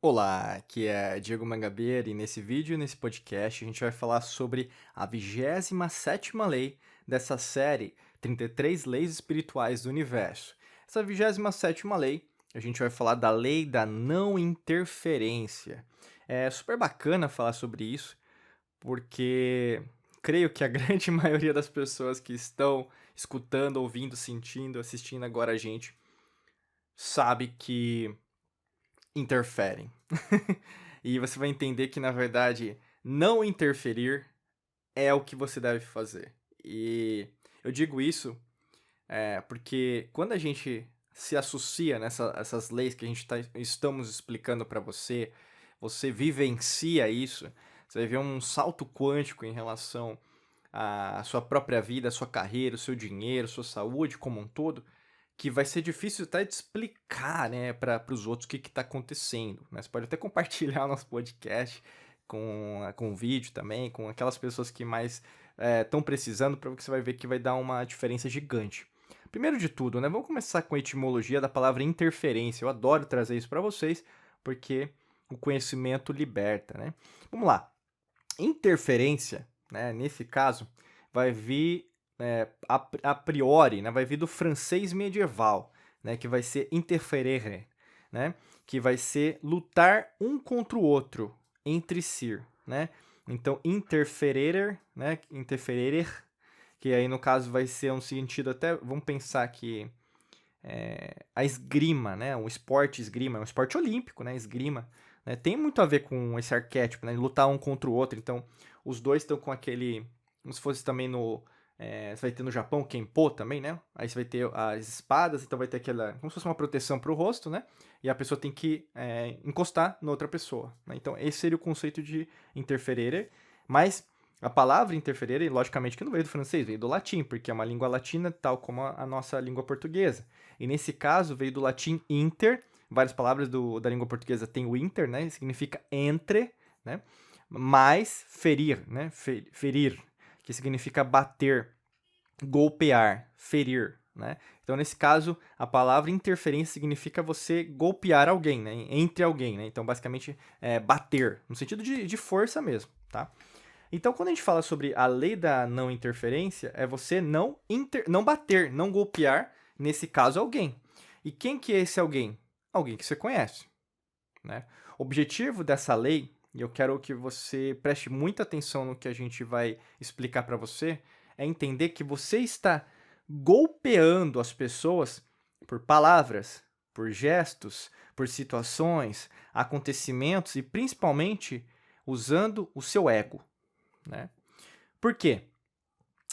Olá, aqui é Diego Mangabeira e nesse vídeo e nesse podcast a gente vai falar sobre a 27ª lei dessa série 33 Leis Espirituais do Universo. Essa 27ª lei, a gente vai falar da lei da não interferência. É super bacana falar sobre isso, porque creio que a grande maioria das pessoas que estão escutando, ouvindo, sentindo, assistindo agora a gente, sabe que interferem. E você vai entender que, na verdade, não interferir é o que você deve fazer. E eu digo isso porque quando a gente se associa nessas leis que a gente estamos explicando para você, você vivencia isso, você vai ver um salto quântico em relação à sua própria vida, à sua carreira, o seu dinheiro, sua saúde como um todo, que vai ser difícil até de explicar, né, para os outros o que está acontecendo, né. Você pode até compartilhar o nosso podcast com o vídeo também, com aquelas pessoas que mais, estão precisando, para que você vai ver que vai dar uma diferença gigante. Primeiro de tudo, né, vamos começar com a etimologia da palavra interferência. Eu adoro trazer isso para vocês, porque o conhecimento liberta, né. Vamos lá. Interferência, né, nesse caso, vai vir, a priori, né, vai vir do francês medieval, né, que vai ser interferere, né, que vai ser lutar um contra o outro, entre si, né. Então interferere, né, interferere, que aí no caso vai ser um sentido até vamos pensar que, a esgrima, né, um esporte esgrima, é um esporte olímpico, né, esgrima, né, tem muito a ver com esse arquétipo, né, lutar um contra o outro, então os dois estão com aquele como se fosse também você vai ter no Japão o Kenpo também, né, aí você vai ter as espadas, então vai ter aquela como se fosse uma proteção para o rosto, né, e a pessoa tem que, encostar na outra pessoa, né, então esse seria o conceito de interferere, mas a palavra interferere, logicamente que não veio do francês, veio do latim, porque é uma língua latina, tal como a nossa língua portuguesa. E nesse caso veio do latim inter, várias palavras da língua portuguesa tem o inter, né? Significa entre, né? Mais ferir, né? Ferir, que significa bater, golpear, ferir, né? Então, nesse caso, a palavra interferência significa você golpear alguém, né? Entre alguém, né? Então, basicamente, é bater, no sentido de força mesmo, tá? Então, quando a gente fala sobre a lei da não interferência, é você não bater, não golpear, nesse caso, alguém. E quem que é esse alguém? Alguém que você conhece, né? O objetivo dessa lei, e eu quero que você preste muita atenção no que a gente vai explicar para você, é entender que você está golpeando as pessoas por palavras, por gestos, por situações, acontecimentos e principalmente usando o seu ego, né? Por quê?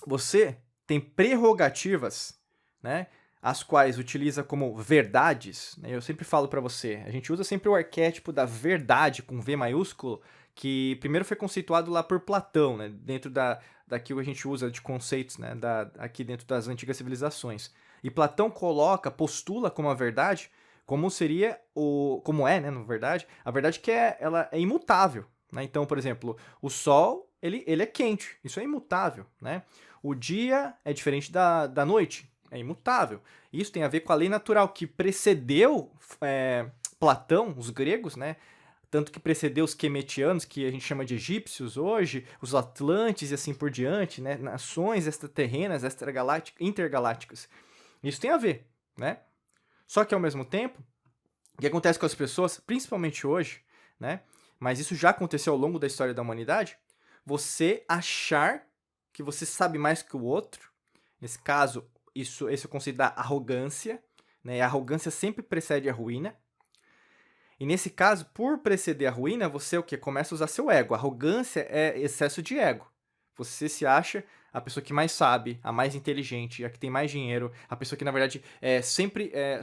Você tem prerrogativas, né, as quais utiliza como verdades, né? Eu sempre falo para você, a gente usa sempre o arquétipo da verdade com V maiúsculo, que primeiro foi conceituado lá por Platão, né, dentro daquilo que a gente usa de conceitos, né, aqui dentro das antigas civilizações. E Platão postula como a verdade, como é, né, na verdade, a verdade que ela é imutável, né? Então, por exemplo, o Sol, ele é quente, isso é imutável, né? O dia é diferente da noite, é imutável. Isso tem a ver com a lei natural que precedeu Platão, os gregos, né? Tanto que precedeu os quemetianos, que a gente chama de egípcios hoje, os atlantes e assim por diante, né? Nações extraterrenas, intergalácticas. Isso tem a ver, né? Só que ao mesmo tempo, o que acontece com as pessoas, principalmente hoje, né? Mas isso já aconteceu ao longo da história da humanidade, você achar que você sabe mais que o outro. Nesse caso, esse é o conceito da arrogância, né? E a arrogância sempre precede a ruína. E nesse caso, por preceder a ruína, você o que? Começa a usar seu ego. A arrogância é excesso de ego. Você se acha a pessoa que mais sabe, a mais inteligente, a que tem mais dinheiro, a pessoa que, na verdade,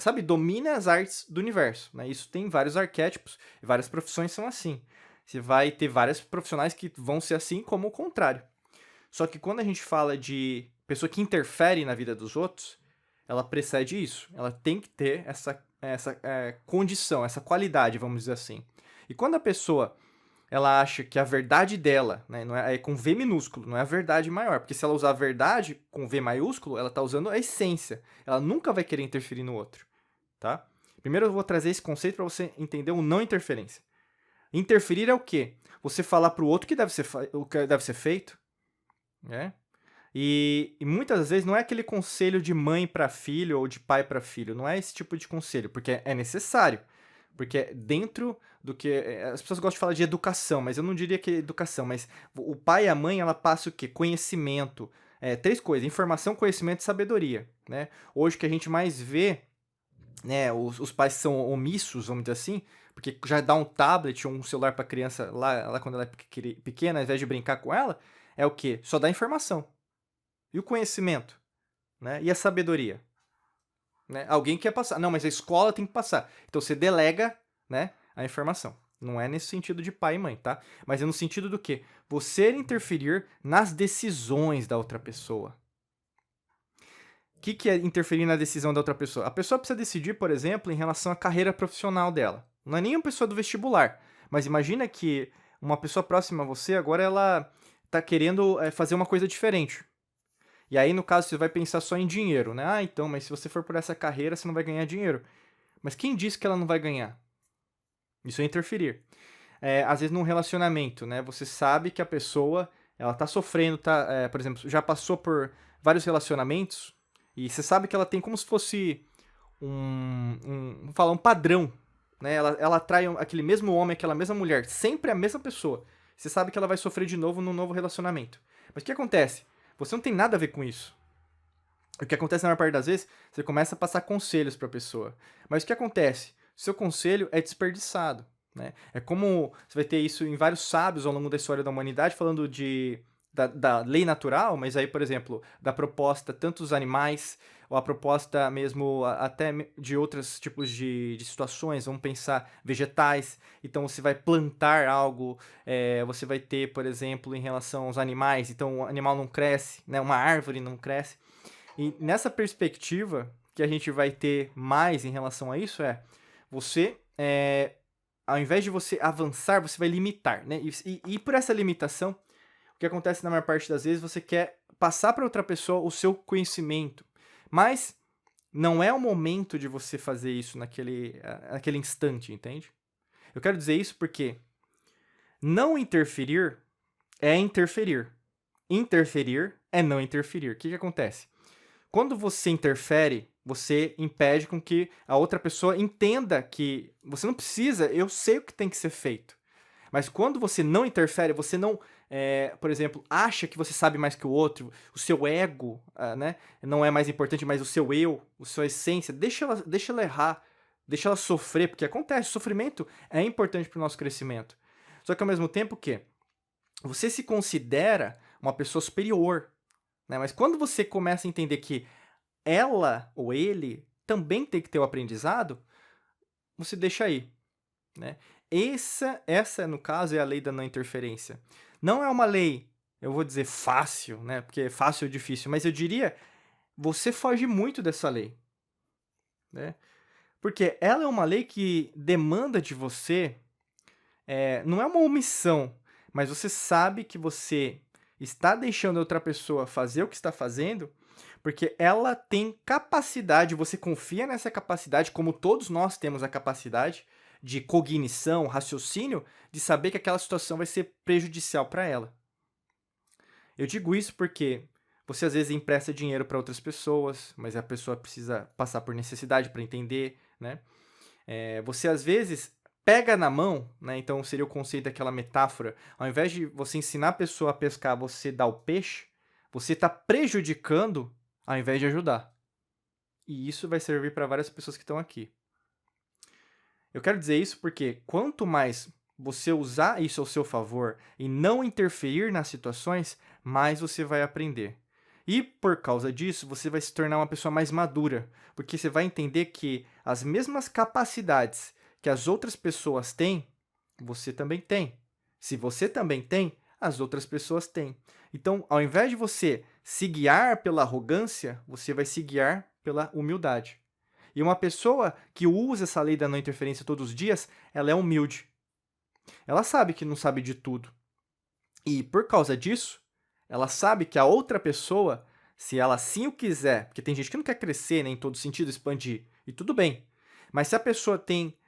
sabe, domina as artes do universo, né? Isso tem vários arquétipos, e várias profissões são assim. Você vai ter várias profissionais que vão ser assim, como o contrário. Só que quando a gente fala de pessoa que interfere na vida dos outros, ela precede isso. Ela tem que ter essa condição, essa qualidade, vamos dizer assim. E quando a pessoa ela acha que a verdade dela, né, não é com V minúsculo, não é a verdade maior, porque se ela usar a verdade com V maiúsculo, ela está usando a essência. Ela nunca vai querer interferir no outro, tá? Primeiro eu vou trazer esse conceito para você entender o não interferência. Interferir é o quê? Você falar para o outro o que deve ser feito, né? E muitas vezes não é aquele conselho de mãe para filho ou de pai para filho, não é esse tipo de conselho, porque é necessário. Porque dentro do que. As pessoas gostam de falar de educação, mas eu não diria que é educação, mas o pai e a mãe, ela passa o quê? Conhecimento. Três coisas: informação, conhecimento e sabedoria. Né? Hoje o que a gente mais vê, né, os pais são omissos, vamos dizer assim, porque já dá um tablet ou um celular para a criança lá quando ela é pequena, ao invés de brincar com ela, é o quê? Só dá informação. E o conhecimento? Né? E a sabedoria? Né? Alguém quer passar. Não, mas a escola tem que passar. Então você delega, né, a informação. Não é nesse sentido de pai e mãe, tá? Mas é no sentido do quê? Você interferir nas decisões da outra pessoa. O que é interferir na decisão da outra pessoa? A pessoa precisa decidir, por exemplo, em relação à carreira profissional dela. Não é nem uma pessoa do vestibular, mas imagina que uma pessoa próxima a você agora ela tá querendo fazer uma coisa diferente. E aí, no caso, você vai pensar só em dinheiro, né? Ah, então, mas se você for por essa carreira, você não vai ganhar dinheiro. Mas quem disse que ela não vai ganhar? Isso é interferir. Às vezes, num relacionamento, né? Você sabe que a pessoa, ela tá sofrendo, por exemplo, já passou por vários relacionamentos e você sabe que ela tem como se fosse vamos falar, um padrão, né? Ela atrai aquele mesmo homem, aquela mesma mulher, sempre a mesma pessoa. Você sabe que ela vai sofrer de novo num novo relacionamento. Mas o que acontece? Você não tem nada a ver com isso. O que acontece na maior parte das vezes, você começa a passar conselhos para a pessoa. Mas o que acontece? Seu conselho é desperdiçado. Né? É como você vai ter isso em vários sábios ao longo da história da humanidade, falando da lei natural, mas aí, por exemplo, da proposta tanto dos animais, ou a proposta mesmo até de outros tipos de situações, vamos pensar vegetais, então você vai plantar algo, você vai ter, por exemplo, em relação aos animais, então o animal não cresce, né? Uma árvore não cresce, e nessa perspectiva, que a gente vai ter mais em relação a isso você, ao invés de você avançar, você vai limitar, né? E por essa limitação, o que acontece na maior parte das vezes, você quer passar para outra pessoa o seu conhecimento, mas não é o momento de você fazer isso naquele instante, entende? Eu quero dizer isso porque não interferir é interferir. Interferir é não interferir. O que acontece? Quando você interfere, você impede com que a outra pessoa entenda que você não precisa, eu sei o que tem que ser feito. Mas quando você não interfere, você não, por exemplo, acha que você sabe mais que o outro, o seu ego, né, não é mais importante, mas o seu eu, a sua essência, deixa ela errar, deixa ela sofrer, porque acontece, o sofrimento é importante para o nosso crescimento. Só que ao mesmo tempo que você se considera uma pessoa superior, né? Mas quando você começa a entender que ela ou ele também tem que ter o aprendizado, você deixa aí, né? Essa, no caso, é a lei da não interferência. Não é uma lei, eu vou dizer fácil, né? Porque fácil ou difícil, mas eu diria, você foge muito dessa lei, né? Porque ela é uma lei que demanda de você, não é uma omissão, mas você sabe que você está deixando a outra pessoa fazer o que está fazendo, porque ela tem capacidade, você confia nessa capacidade, como todos nós temos a capacidade de cognição, raciocínio, de saber que aquela situação vai ser prejudicial para ela. Eu digo isso porque você às vezes empresta dinheiro para outras pessoas, mas a pessoa precisa passar por necessidade para entender, né? Você às vezes pega na mão, né? Então seria o conceito daquela metáfora. Ao invés de você ensinar a pessoa a pescar, você dá o peixe, você está prejudicando ao invés de ajudar. E isso vai servir para várias pessoas que estão aqui. Eu quero dizer isso porque quanto mais você usar isso ao seu favor e não interferir nas situações, mais você vai aprender. E por causa disso, você vai se tornar uma pessoa mais madura, porque você vai entender que as mesmas capacidades que as outras pessoas têm, você também tem. Se você também tem, as outras pessoas têm. Então, ao invés de você se guiar pela arrogância, você vai se guiar pela humildade. E uma pessoa que usa essa lei da não interferência todos os dias, ela é humilde. Ela sabe que não sabe de tudo. E por causa disso, ela sabe que a outra pessoa, se ela assim o quiser, porque tem gente que não quer crescer, né, em todo sentido, expandir, e tudo bem. Mas se a pessoa tem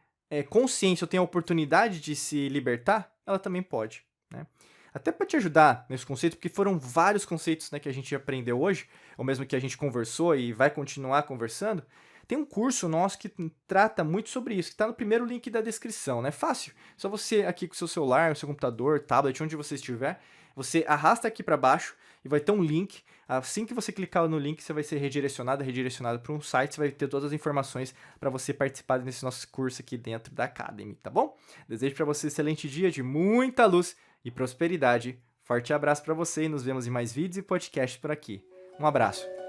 consciência ou tem a oportunidade de se libertar, ela também pode, né? Até para te ajudar nesse conceito, porque foram vários conceitos, né, que a gente aprendeu hoje, ou mesmo que a gente conversou e vai continuar conversando. Tem um curso nosso que trata muito sobre isso, que está no primeiro link da descrição, né? Fácil. Só você aqui com o seu celular, o seu computador, tablet, onde você estiver, você arrasta aqui para baixo e vai ter um link. Assim que você clicar no link, você vai ser redirecionado para um site, você vai ter todas as informações para você participar desse nosso curso aqui dentro da Academy, tá bom? Desejo para você um excelente dia de muita luz e prosperidade. Forte abraço para você e nos vemos em mais vídeos e podcasts por aqui. Um abraço.